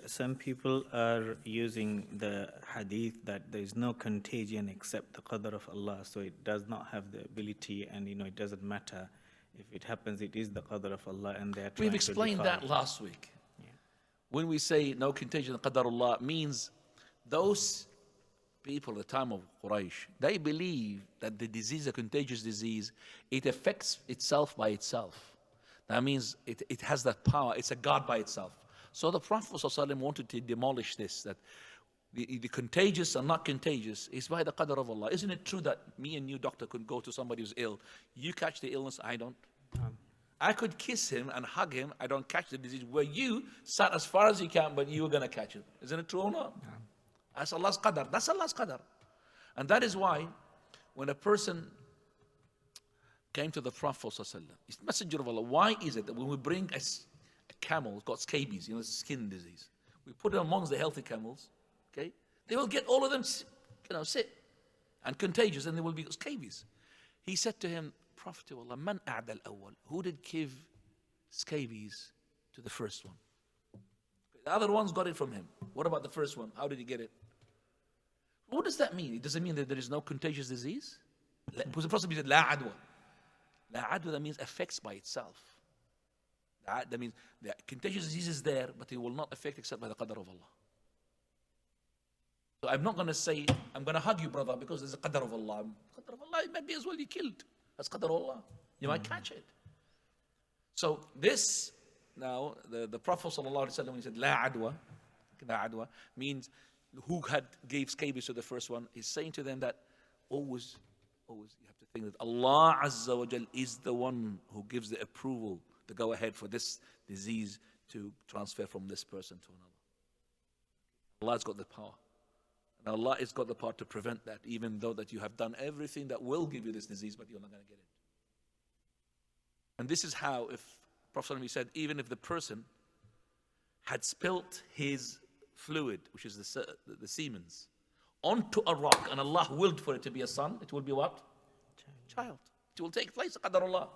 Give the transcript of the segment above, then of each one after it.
Some people are using the hadith that there is no contagion except the Qadr of Allah, so it does not have the ability, and it doesn't matter if it happens. It is the Qadr of Allah, and they are trying We've explained that last week. Yeah. When we say no contagion, Qadr of Allah means those people at the time of Quraysh, they believe that the disease, a contagious disease, it affects itself by itself. That means it has that power. It's a God by itself. So the Prophet ﷺ wanted to demolish this, that the contagious and not contagious is by the Qadr of Allah. Isn't it true that me and you, doctor, could go to somebody who's ill? You catch the illness, I don't. I could kiss him and hug him, I don't catch the disease. Where you sat as far as you can, but you were going to catch it. Isn't it true or not? That's Allah's Qadr. That's Allah's Qadr. And that is why when a person came to the Prophet ﷺ, he's the messenger of Allah. Why is it that when we bring a camel who's got scabies, skin disease, we put it amongst the healthy camels, okay, they will get all of them, sick and contagious, and there will be scabies. He said to him, Prophet of Allah, man a'da al-awwal, who did give scabies to the first one? The other ones got it from him. What about the first one? How did he get it? What does that mean? It doesn't mean that there is no contagious disease. Because the Prophet said, la adwa. La adwa, that means affects by itself. That means the contagious disease is there, but it will not affect except by the Qadr of Allah. So I'm not going to say, I'm going to hug you, brother, because there's a Qadr of Allah. Qadr of Allah, it might be as well you killed. That's Qadr of Allah. You might catch it. So this, now, the Prophet ﷺ, when he said, La adwa, means who gave scabies to the first one, he's saying to them that always you have to think that Allah Azza wa Jal is the one who gives the approval, the go ahead for this disease to transfer from this person to another. Allah's got the power. And Allah has got the power to prevent that, even though that you have done everything that will give you this disease, but you're not going to get it. And this is how, if Prophet said, even if the person had spilt his fluid, which is the semen's, onto a rock, and Allah willed for it to be a son, it will be what? Child. It will take place, Qadr Allah.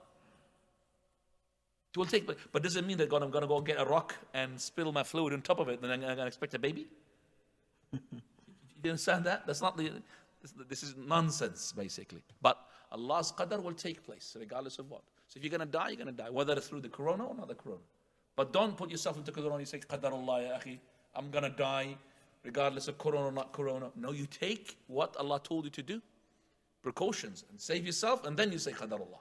It will take place. But does it mean that I'm going to go get a rock and spill my fluid on top of it, and I'm going to expect a baby? You understand that? This is nonsense, basically. But Allah's Qadr will take place, regardless of what. So if you're going to die, you're going to die, whether it's through the corona or not the corona. But don't put yourself into corona. You say, Qadr Allah, ya akhi, I'm going to die, regardless of corona or not corona. No, you take what Allah told you to do, precautions, and save yourself, and then you say, Qadr Allah.